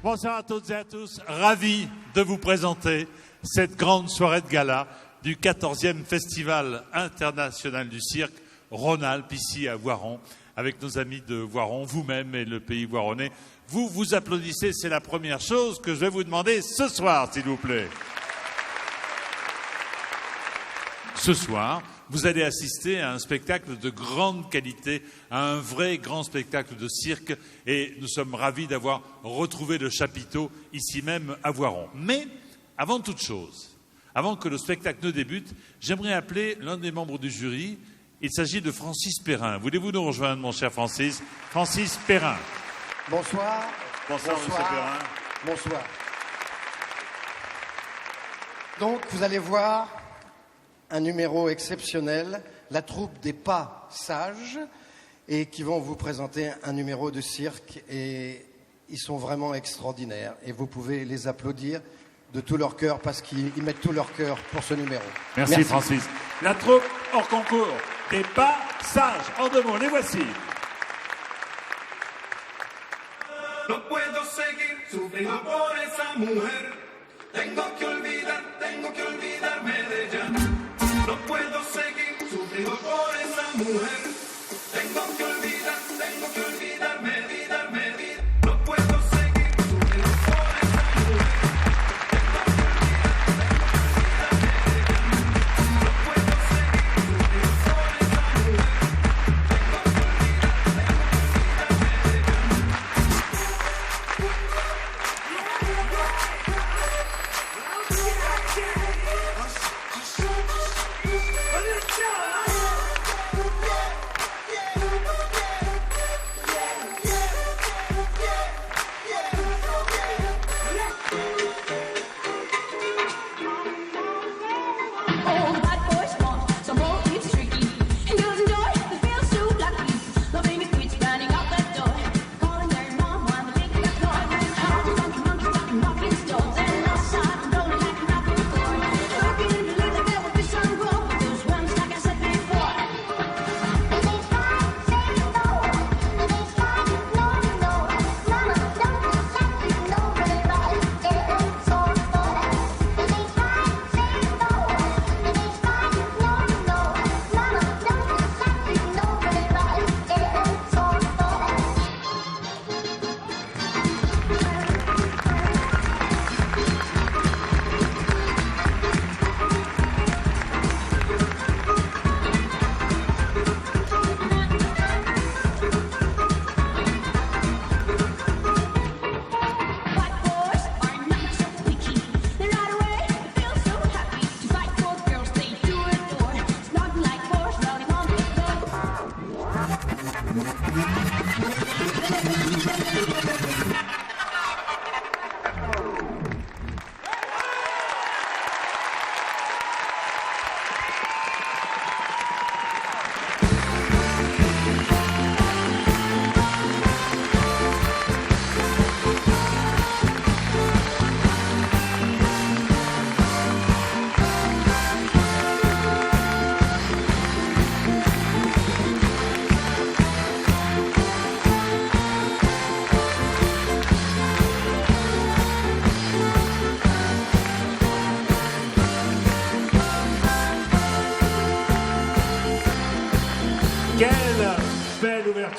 Bonsoir à toutes et à tous, ravi de vous présenter cette grande soirée de gala du 14e Festival international du cirque Rhône-Alpes, ici à Voiron, avec nos amis de Voiron, vous-même et le pays voironnais. Vous applaudissez, c'est la première chose que je vais vous demander ce soir, s'il vous plaît. Ce soir, vous allez assister à un spectacle de grande qualité, à un vrai grand spectacle de cirque, et nous sommes ravis d'avoir retrouvé le chapiteau ici même à Voiron. Mais, avant toute chose, avant que le spectacle ne débute, j'aimerais appeler l'un des membres du jury. Il s'agit de Francis Perrin. Voulez-vous nous rejoindre, mon cher Francis? Francis Perrin. Bonsoir. Bonsoir, monsieur Perrin. Bonsoir. Donc, vous allez voir un numéro exceptionnel, la troupe des Pas Sages, et qui vont vous présenter un numéro de cirque, et ils sont vraiment extraordinaires. Et vous pouvez les applaudir de tout leur cœur, parce qu'ils mettent tout leur cœur pour ce numéro. Merci Francis. La troupe hors concours des Pas Sages. En 2 mots, les voici. No puedo seguir sufriendo por esa mujer. Tengo que olvidarme de ella. No puedo seguir sufriendo por esa mujer. Tengo que olvidarme. No puedo seguir sufriendo por esa mujer. No puedo seguir sufriendo por esa mujer.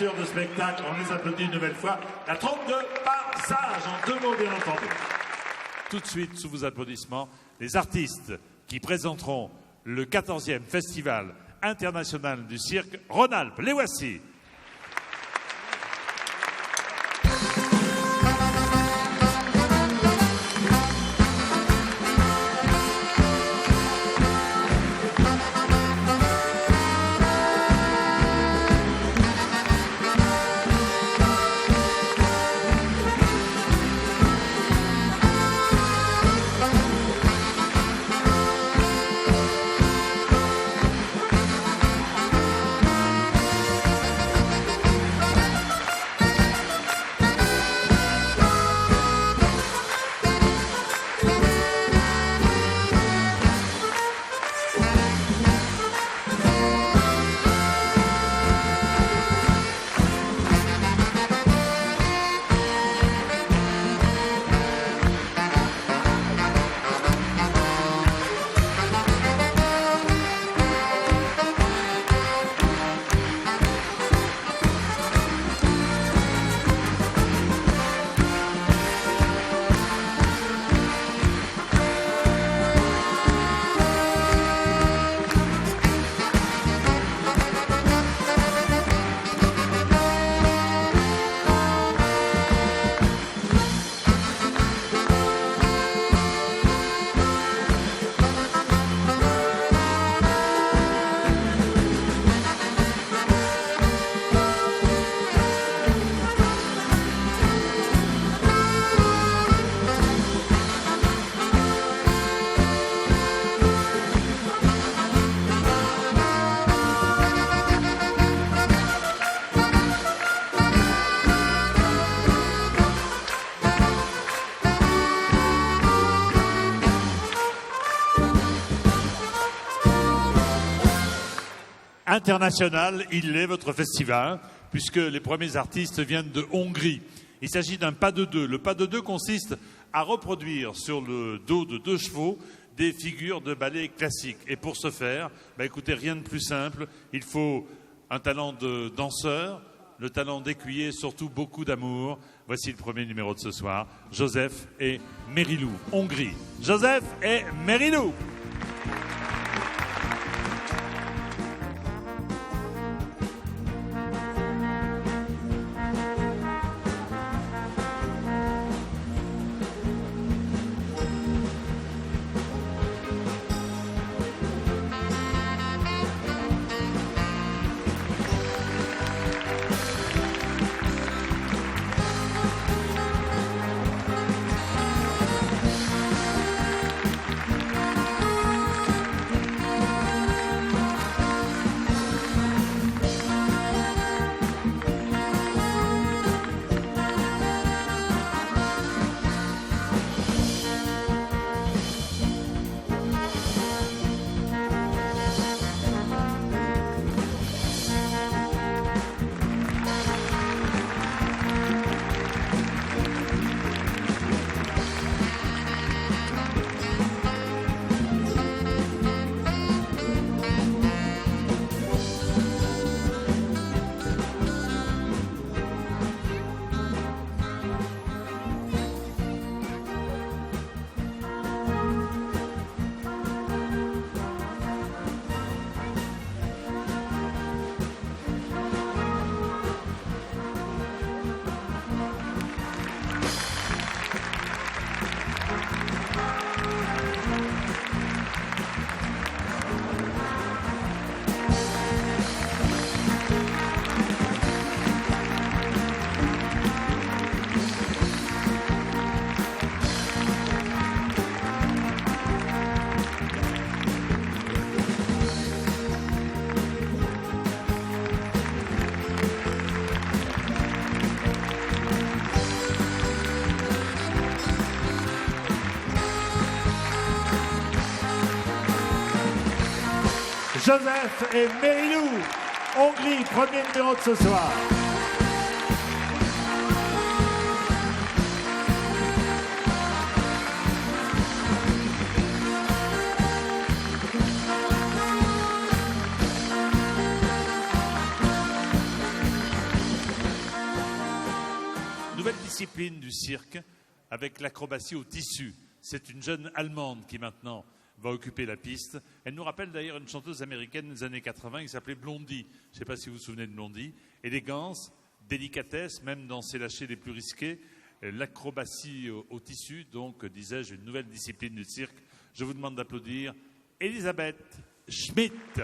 De spectacle, on les applaudit une nouvelle fois. La troupe de Pas Sages, en 2 mots bien entendu. Tout de suite, sous vos applaudissements, les artistes qui présenteront le 14e Festival international du cirque Rhône-Alpes. Les voici. international, il l'est, votre festival, puisque les premiers artistes viennent de Hongrie. Il s'agit d'un pas de deux. Le pas de deux consiste à reproduire sur le dos de 2 chevaux des figures de ballet classiques. Et pour ce faire, écoutez, rien de plus simple. Il faut un talent de danseur, le talent d'écuyer, surtout beaucoup d'amour. Voici le premier numéro de ce soir, Joseph et Merilou, Hongrie. Joseph et Merilou. Joseph et Merilou, Hongrie, premier numéro de ce soir. Nouvelle discipline du cirque avec l'acrobatie au tissu. C'est une jeune Allemande qui maintenant va occuper la piste. Elle nous rappelle d'ailleurs une chanteuse américaine des années 80 qui s'appelait Blondie. Je ne sais pas si vous vous souvenez de Blondie. Élégance, délicatesse, même dans ses lâchers les plus risqués. L'acrobatie au tissu, donc, disais-je, une nouvelle discipline du cirque. Je vous demande d'applaudir Elisabeth Schmidt.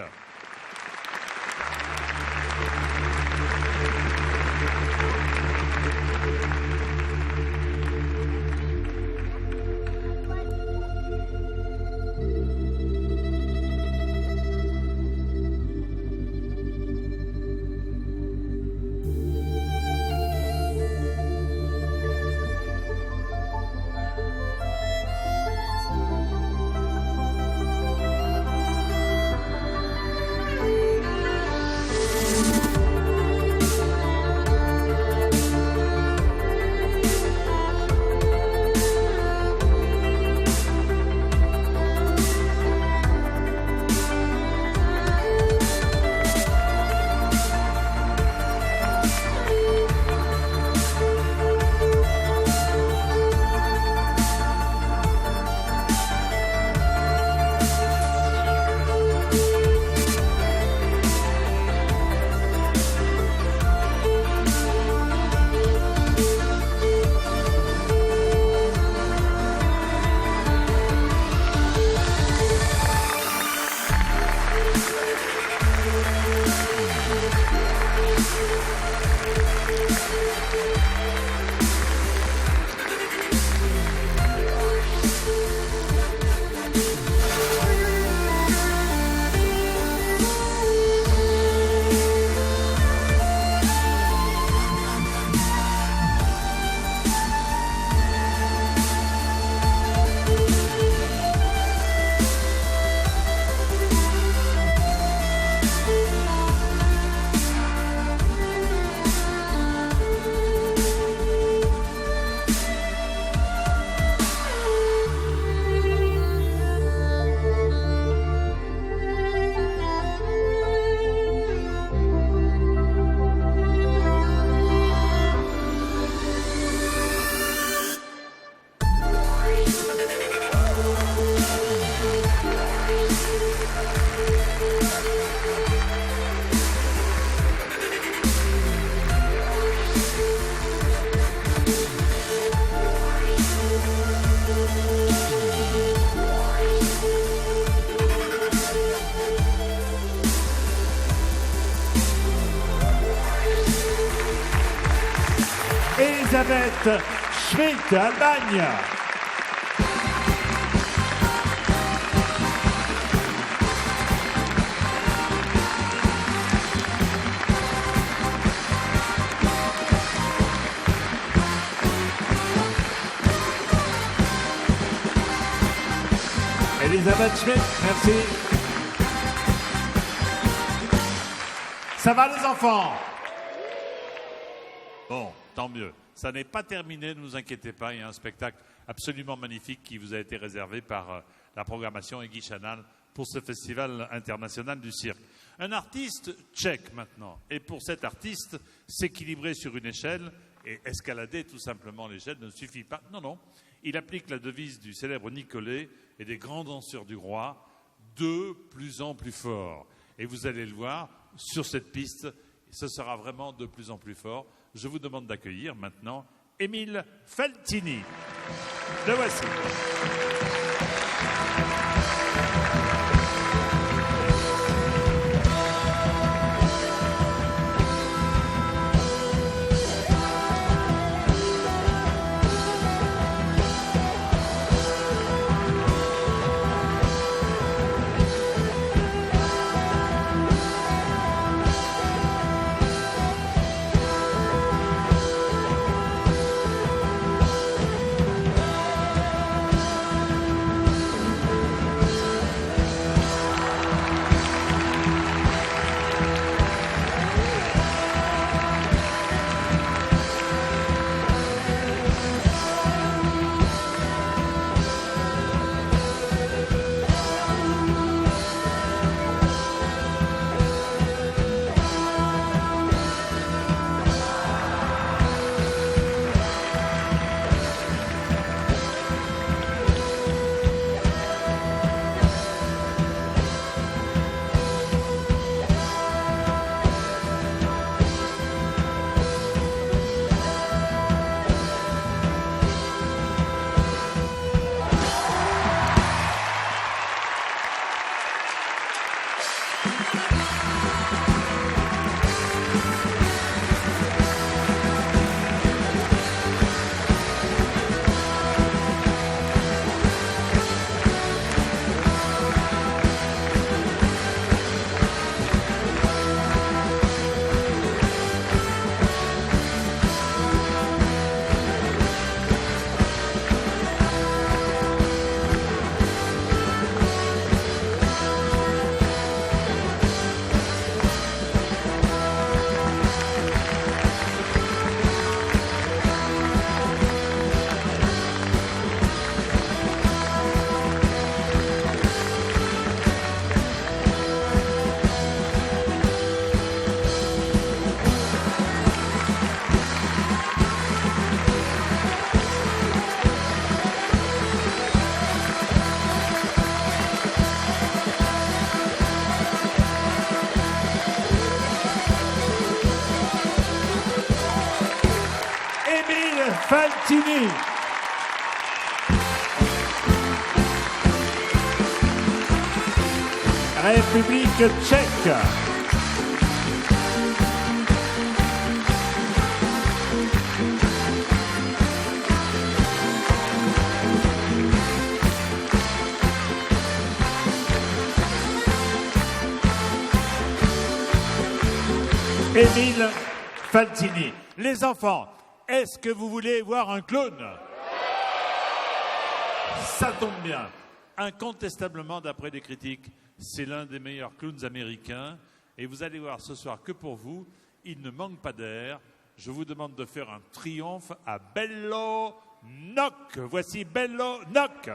Elisabeth Schmidt, Allemagne. Elisabeth Schmidt, merci. Ça va les enfants? Bon, tant mieux. Ça n'est pas terminé, ne vous inquiétez pas. Il y a un spectacle absolument magnifique qui vous a été réservé par la programmation et Guy Chanal pour ce festival international du cirque. Un artiste tchèque maintenant. Et pour cet artiste, s'équilibrer sur une échelle et escalader tout simplement l'échelle ne suffit pas. Non, non. Il applique la devise du célèbre Nicolet et des grands danseurs du roi, de plus en plus fort. Et vous allez le voir, sur cette piste, ce sera vraiment de plus en plus fort. Je vous demande d'accueillir maintenant Émile Faltini. Le voici. Faltini. République tchèque. Émile Faltini. Les enfants, est-ce que vous voulez voir un clown? Ça tombe bien. Incontestablement, d'après les critiques, c'est l'un des meilleurs clowns américains. Et vous allez voir ce soir que pour vous, il ne manque pas d'air. Je vous demande de faire un triomphe à Bello Nock. Voici Bello Nock.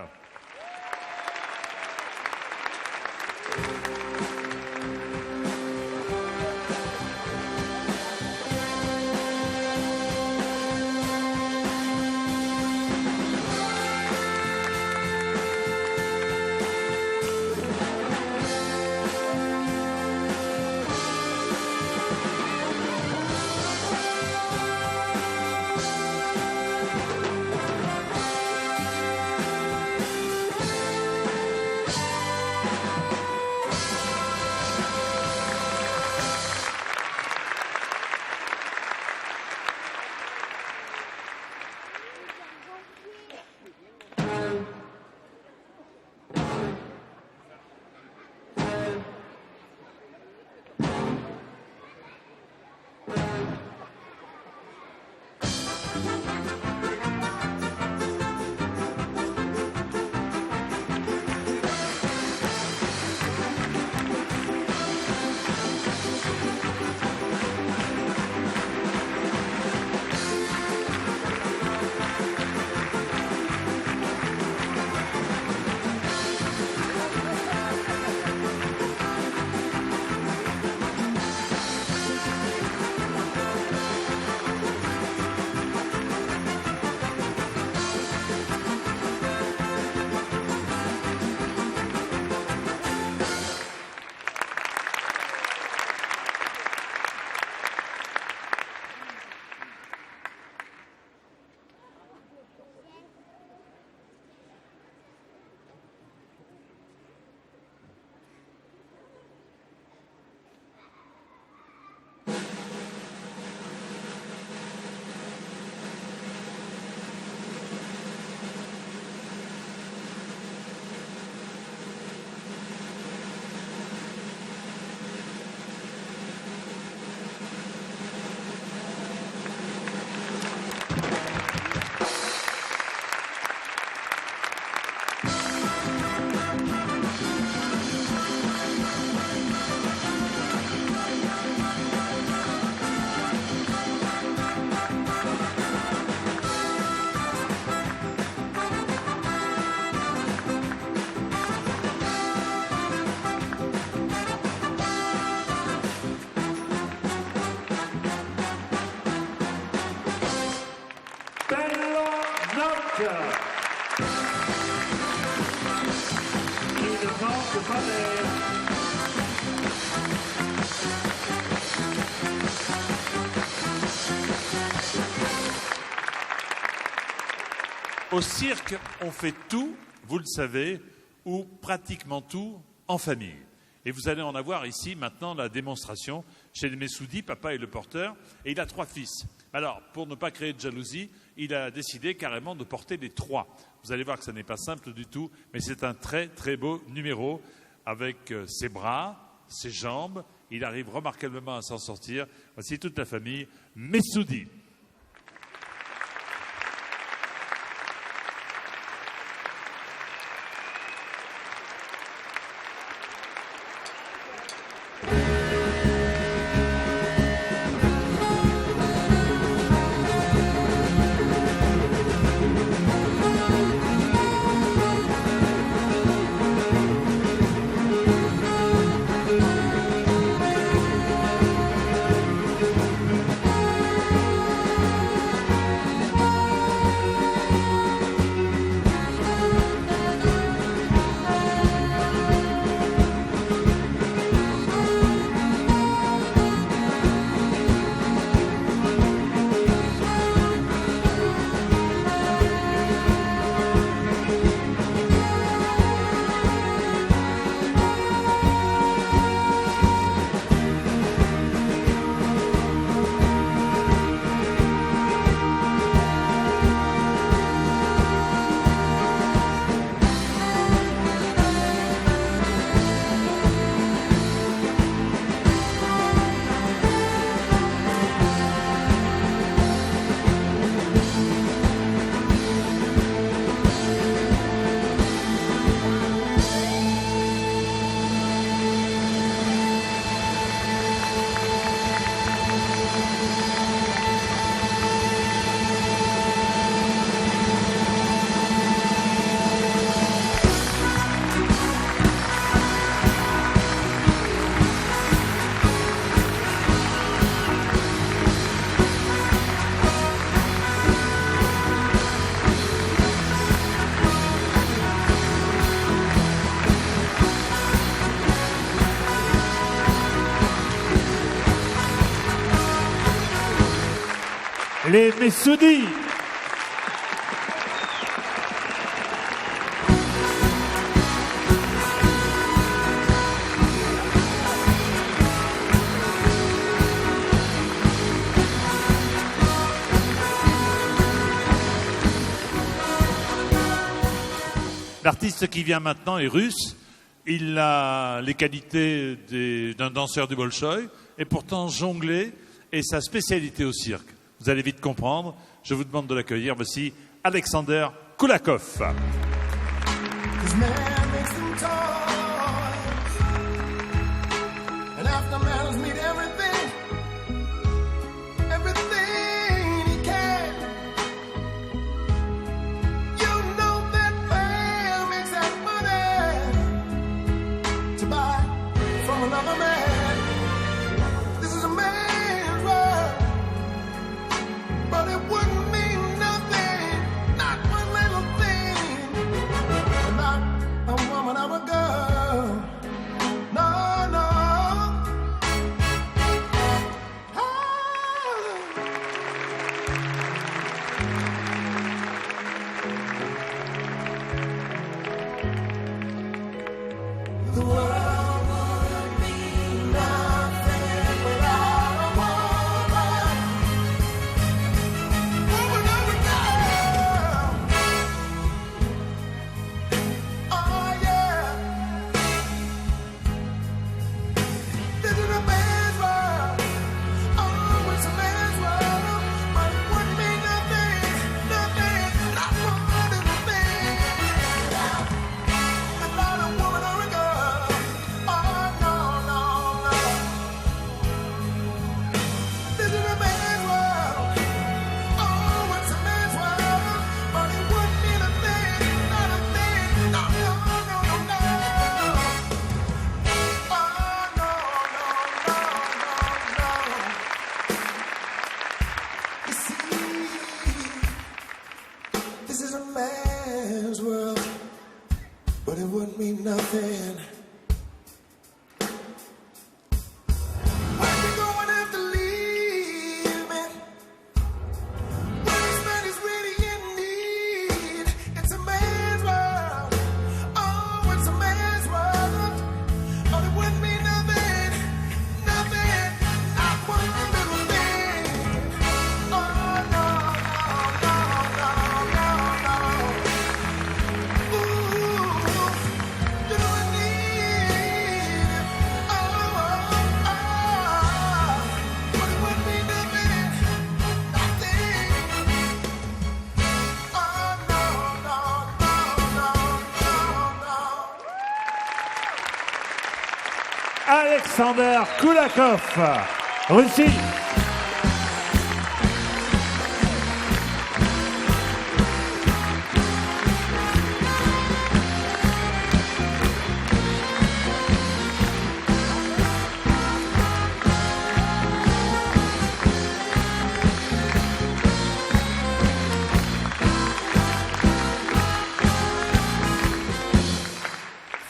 Il ne manque pas d'air. Au cirque, on fait tout, vous le savez, ou pratiquement tout, en famille. Et vous allez en avoir ici maintenant la démonstration chez les Messoudi, papa est le porteur, et il a 3 fils. Alors, pour ne pas créer de jalousie, il a décidé carrément de porter les 3. Vous allez voir que ce n'est pas simple du tout, mais c'est un très très beau numéro avec ses bras, ses jambes. Il arrive remarquablement à s'en sortir. Voici toute la famille Messoudi. Les Messoudi. L'artiste qui vient maintenant est russe. Il a les qualités d'un danseur du Bolchoï et pourtant jonglé est sa spécialité au cirque. Vous allez vite comprendre. Je vous demande de l'accueillir. Voici Alexander Koulakov. man's world, but it wouldn't mean nothing. When you gonna have to leave me? When this man is really in need, it's a man's world. Oh, it's a man's world, but it wouldn't mean nothing, nothing, not one little thing. Oh no, no, no, no, no, no. Ooh, you don't need it. Oh, oh, oh, but it wouldn't mean nothing, nothing. Oh no, no, no, no, no, no. Alexander Koulakov, Russie.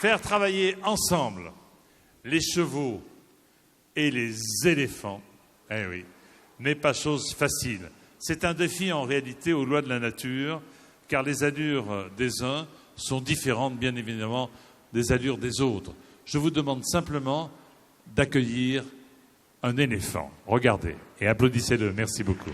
Faire travailler ensemble les chevaux et les éléphants, eh oui, n'est pas chose facile. C'est un défi en réalité aux lois de la nature, car les allures des uns sont différentes, bien évidemment, des allures des autres. Je vous demande simplement d'accueillir un éléphant. Regardez et applaudissez-le. Merci beaucoup.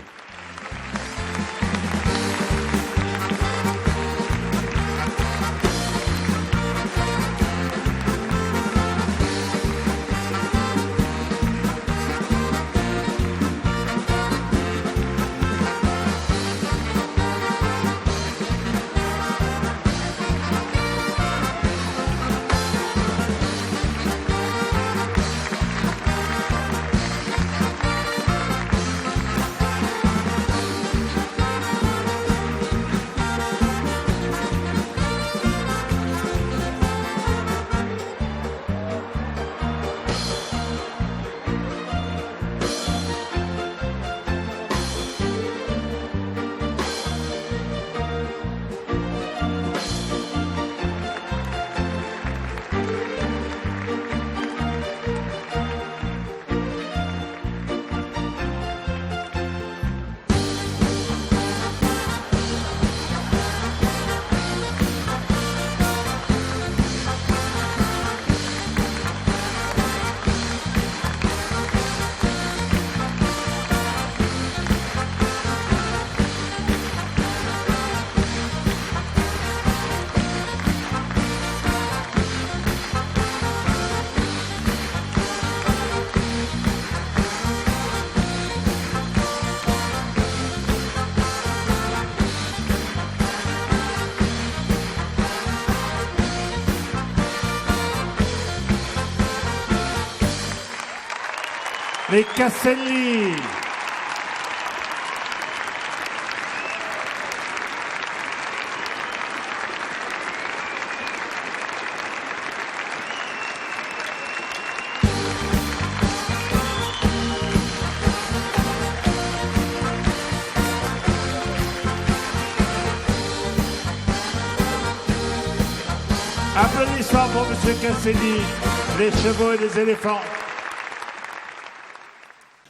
Les Casselli. Applaudissements pour M. Casselli, les chevaux et les éléphants.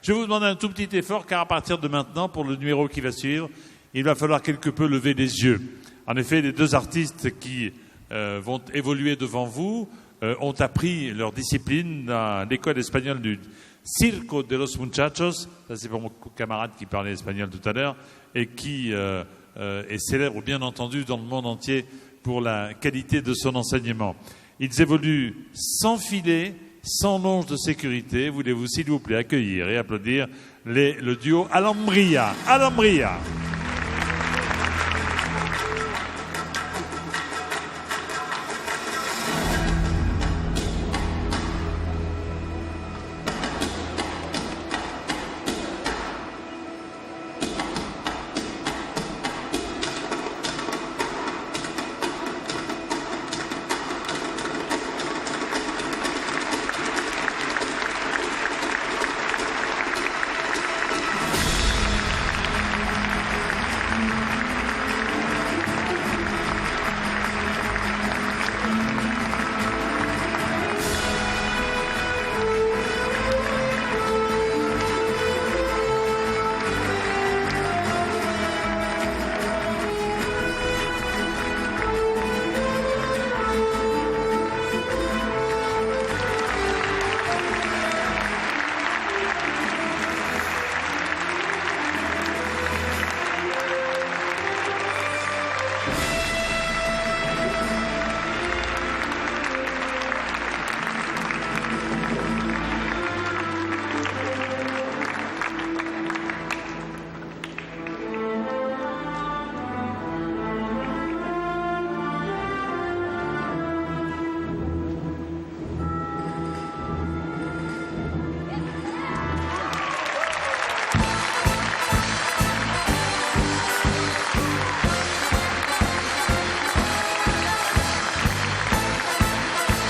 Je vais vous demander un tout petit effort, car à partir de maintenant, pour le numéro qui va suivre, il va falloir quelque peu lever les yeux. En effet, les deux artistes qui vont évoluer devant vous ont appris leur discipline à l'école espagnole du Circo de los Muchachos. Ça, c'est pour mon camarade qui parlait espagnol tout à l'heure et qui est célèbre, bien entendu, dans le monde entier pour la qualité de son enseignement. Ils évoluent sans filet, sans longe de sécurité. Voulez-vous, s'il vous plaît, accueillir et applaudir le duo Alhambria. Alhambria.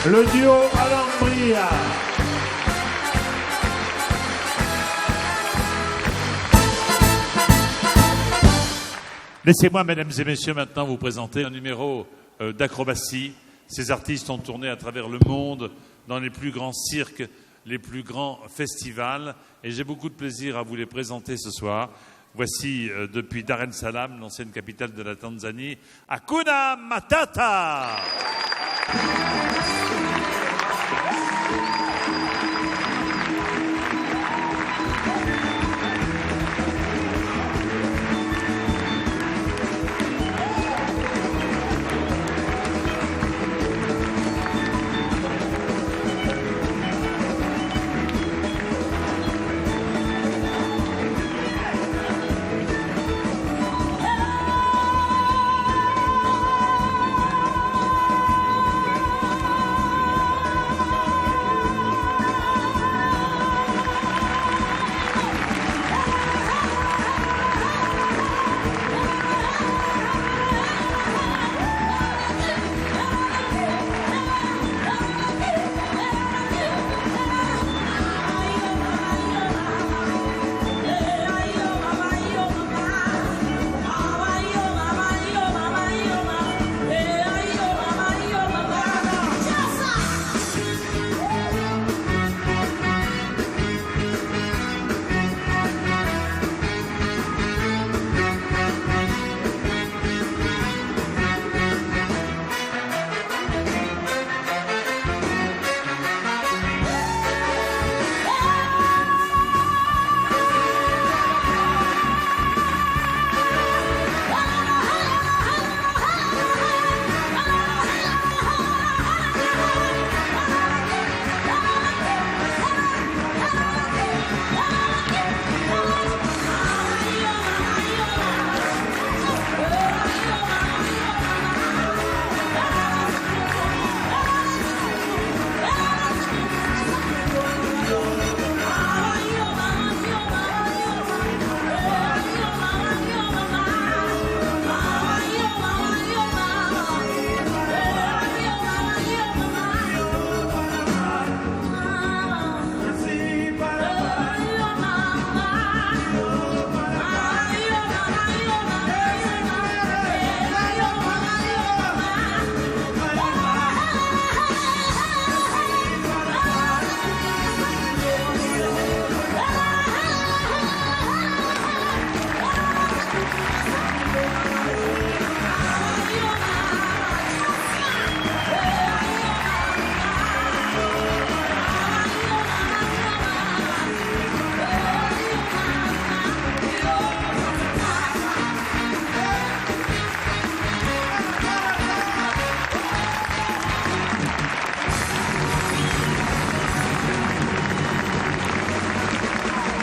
Le duo Alambria. Laissez-moi, mesdames et messieurs, maintenant vous présenter un numéro d'acrobatie. Ces artistes ont tourné à travers le monde, dans les plus grands cirques, les plus grands festivals, et j'ai beaucoup de plaisir à vous les présenter ce soir. Voici, depuis Dar es Salaam, l'ancienne capitale de la Tanzanie, Hakuna Matata.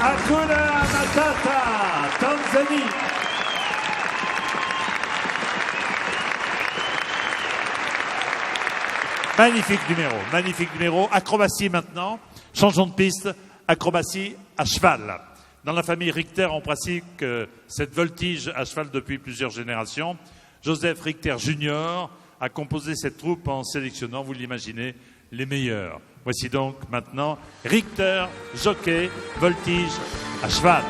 Hakuna Matata, Tanzanie. Magnifique numéro. Acrobatie maintenant. Changeons de piste. Acrobatie à cheval. Dans la famille Richter, on pratique cette voltige à cheval depuis plusieurs générations. Joseph Richter Jr. a composé cette troupe en sélectionnant, vous l'imaginez, les meilleurs. Voici donc maintenant Richter, jockey, voltige à cheval.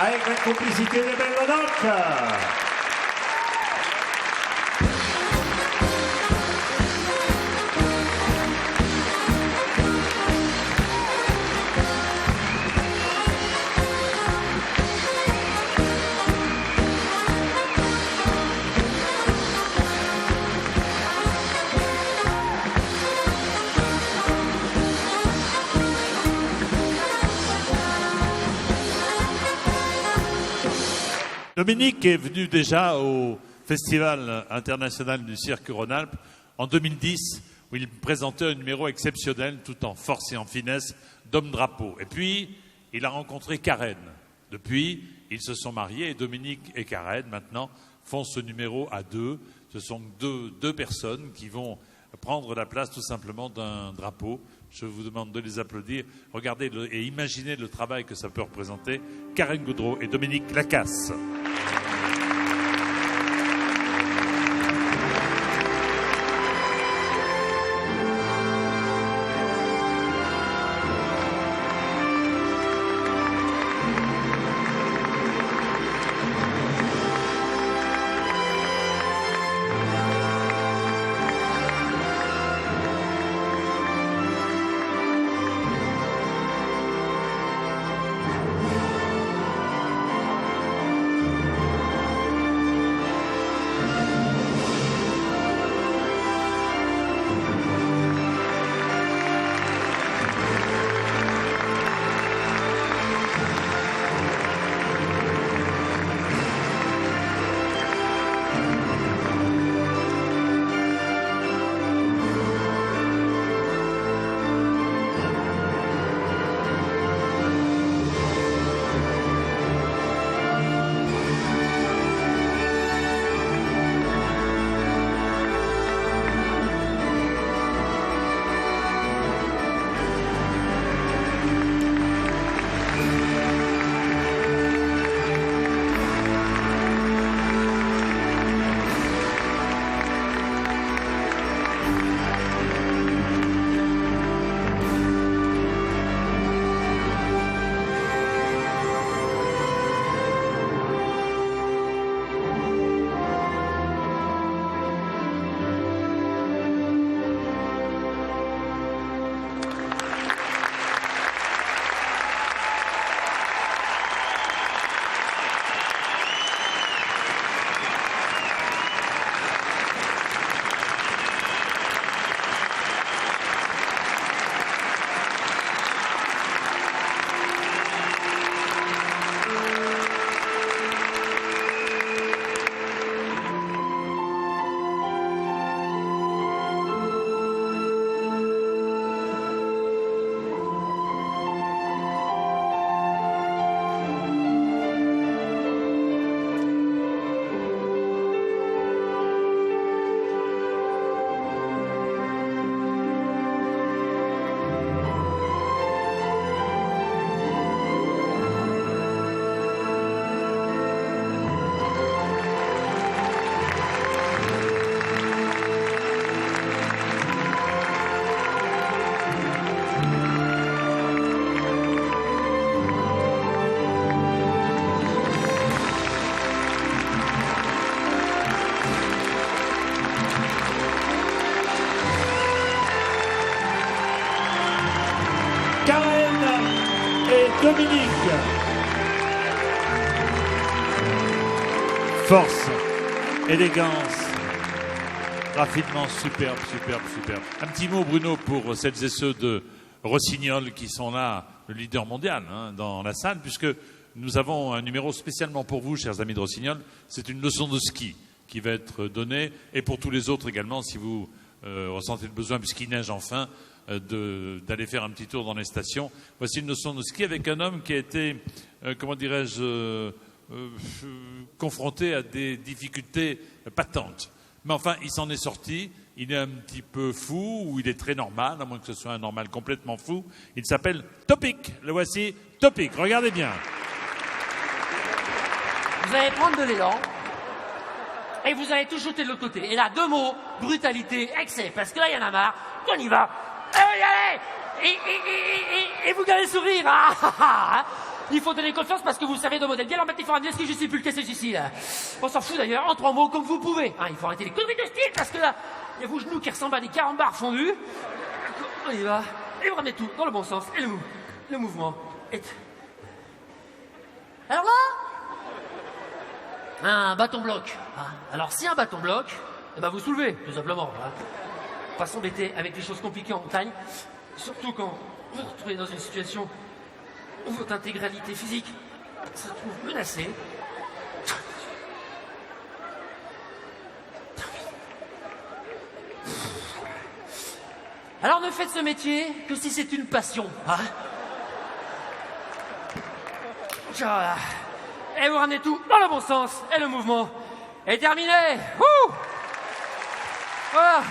avec la complicité de Bellodoc. Dominique est venu déjà au Festival international du cirque Rhône-Alpes en 2010, où il présentait un numéro exceptionnel, tout en force et en finesse, d'homme-drapeau. Et puis, il a rencontré Karen. Depuis, ils se sont mariés et Dominique et Karen, maintenant, font ce numéro à deux. Ce sont deux personnes qui vont prendre la place tout simplement d'un drapeau. Je vous demande de les applaudir. Regardez et imaginez le travail que ça peut représenter. Karen Gaudreau et Dominique Lacasse. Dominique. Force, élégance, raffinement, superbe, superbe, superbe. Un petit mot, Bruno, pour celles et ceux de Rossignol qui sont là, le leader mondial dans la salle, puisque nous avons un numéro spécialement pour vous, chers amis de Rossignol. C'est une leçon de ski qui va être donnée, et pour tous les autres également, si vous ressentez le besoin, puisqu'il neige enfin, d'aller faire un petit tour dans les stations. Voici une leçon de ski avec un homme qui a été, comment dirais-je, confronté à des difficultés patentes. Mais enfin, il s'en est sorti. Il est un petit peu fou, ou il est très normal, à moins que ce soit un normal complètement fou. Il s'appelle Topic. Le voici, Topic. Regardez bien. Vous allez prendre de l'élan et vous allez tout jeter de l'autre côté. Et là, deux mots, brutalité, excès. Parce que là, il y en a marre. On y va. Allez, allez. Et vous allez sourire. Il faut donner confiance parce que vous savez de modèle. Bien leur mettre les formes, ce que je sais plus le casser ici, là. On s'en fout d'ailleurs, en 3 mots, comme vous pouvez. Hein, il faut arrêter les conneries de style parce que là, il y a vos genoux qui ressemblent à des carambars fondus. On y va. Et vous ramenez tout dans le bon sens. Et le mouvement est... Alors là, un bâton bloc. Hein. Alors si un bâton bloc, eh ben vous soulevez, tout simplement. Hein. Pas s'embêter avec les choses compliquées en montagne, surtout quand vous vous retrouvez dans une situation où votre intégralité physique se trouve menacée. Alors ne faites ce métier que si c'est une passion. Hein. Voilà. Et vous ramenez tout dans le bon sens. Et le mouvement est terminé. Ouh, voilà.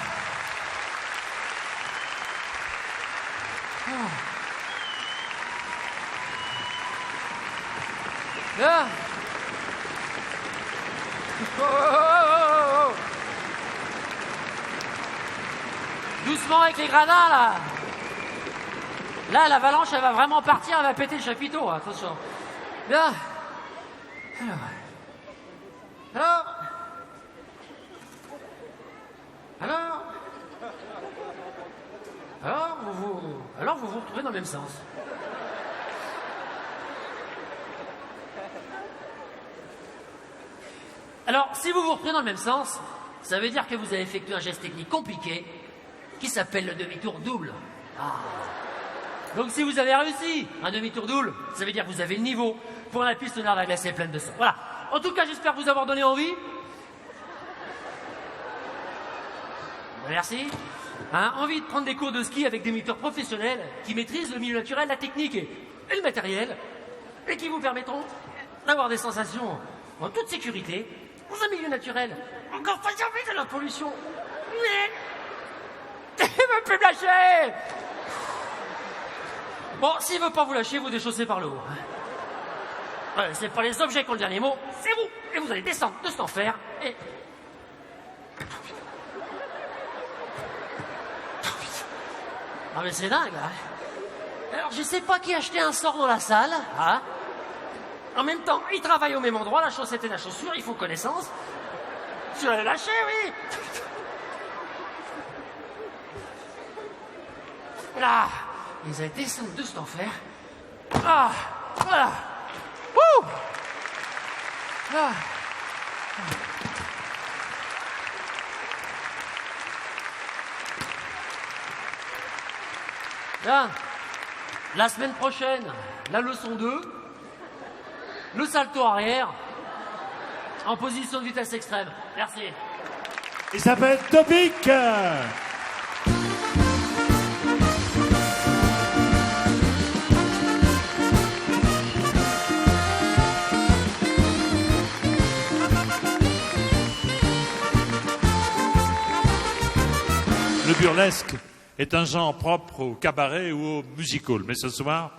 Là. Oh, oh, oh, oh. Doucement avec les gradins, là. Là, l'avalanche, elle va vraiment partir, elle va péter le chapiteau. Attention. Là. Alors, vous vous retrouvez dans le même sens. Alors, si vous vous retrouvez dans le même sens, ça veut dire que vous avez effectué un geste technique compliqué qui s'appelle le demi-tour double. Ah. Donc, si vous avez réussi un demi-tour double, ça veut dire que vous avez le niveau pour la piste nord de la glacée pleine de sang. Voilà. En tout cas, j'espère vous avoir donné envie. Merci. Hein, envie de prendre des cours de ski avec des moniteurs professionnels qui maîtrisent le milieu naturel, la technique et le matériel et qui vous permettront d'avoir des sensations en toute sécurité dans un milieu naturel encore pas servi de la pollution. Mais il veut plus me lâcher. Bon, s'il veut pas vous lâcher, vous déchaussez par le haut. Ouais, c'est pas les objets qui ont le dernier mot, c'est vous. Et vous allez descendre de cet enfer et... Ah mais c'est dingue, hein. Alors je sais pas qui a acheté un sort dans la salle, hein. En même temps, il travaille au même endroit, la chaussette et la chaussure, il faut connaissance. Tu l'as lâché, oui. Là, ils allaient descendre de cet enfer. Ah, voilà. Wouh. Ah. Là, la semaine prochaine, la leçon 2, le salto arrière, en position de vitesse extrême. Merci. Il s'appelle Topic. Le burlesque est un genre propre au cabaret ou au musical. Mais ce soir,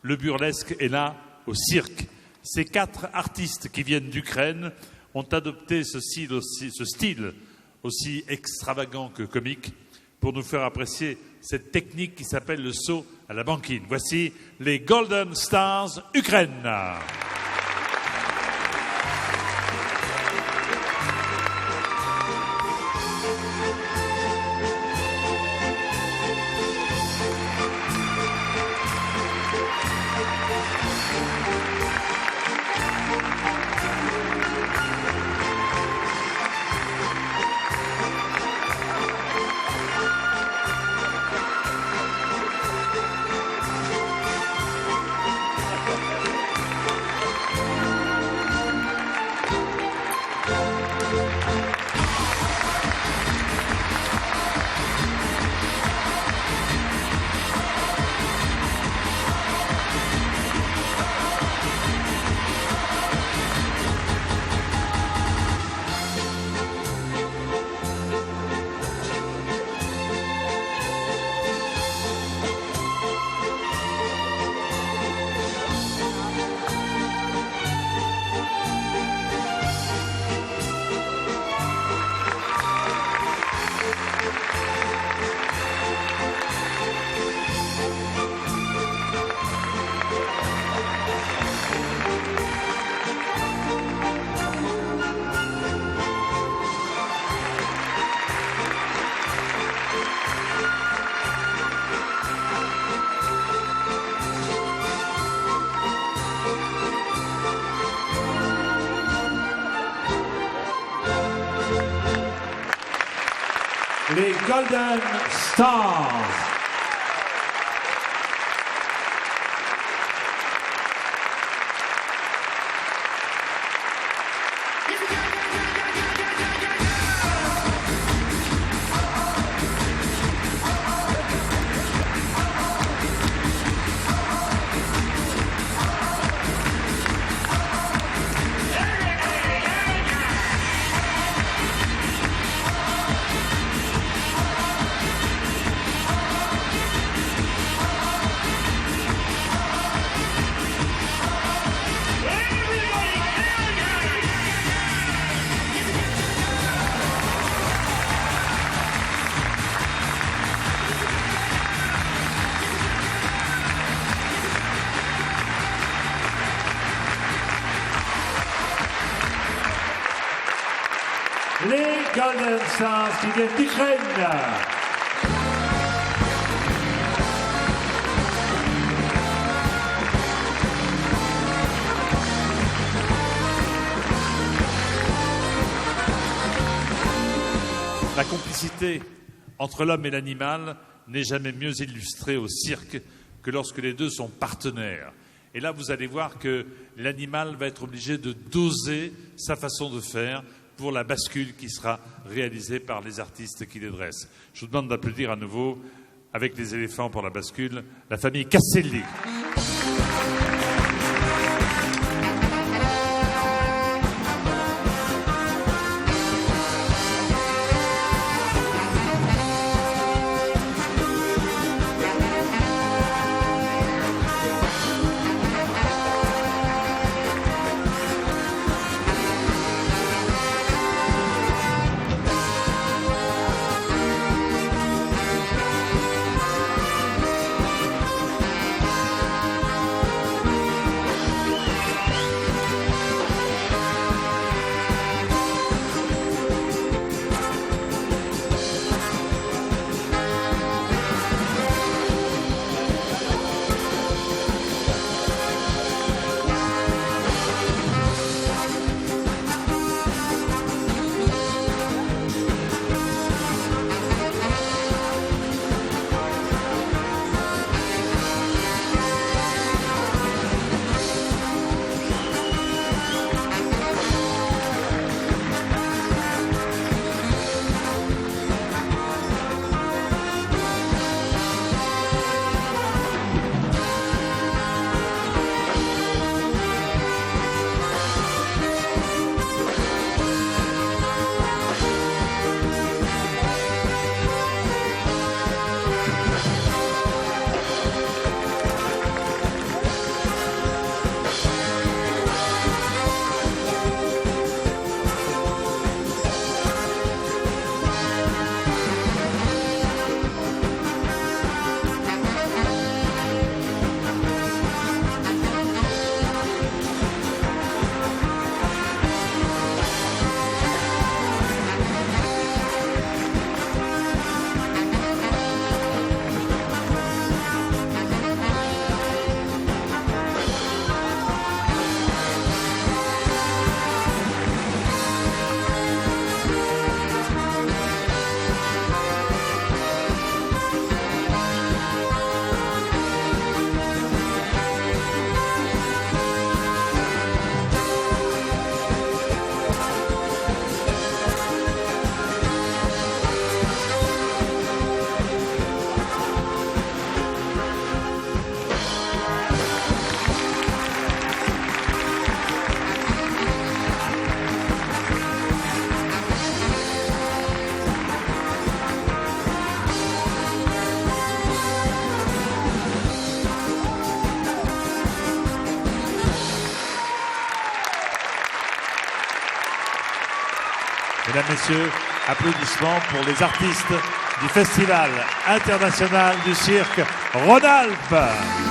le burlesque est là au cirque. Ces 4 artistes qui viennent d'Ukraine ont adopté ce style aussi extravagant que comique pour nous faire apprécier cette technique qui s'appelle le saut à la banquine. Voici les Golden Stars Ukraine. les Golden Stars. Les Golden Stars qui viennent d'Ukraine. La complicité entre l'homme et l'animal n'est jamais mieux illustrée au cirque que lorsque les deux sont partenaires. Et là, vous allez voir que l'animal va être obligé de doser sa façon de faire pour la bascule qui sera réalisée par les artistes qui les dressent. Je vous demande d'applaudir à nouveau, avec les éléphants pour la bascule, la famille Casselli. Mesdames, Messieurs, applaudissements pour les artistes du Festival international du cirque Rhône-Alpes.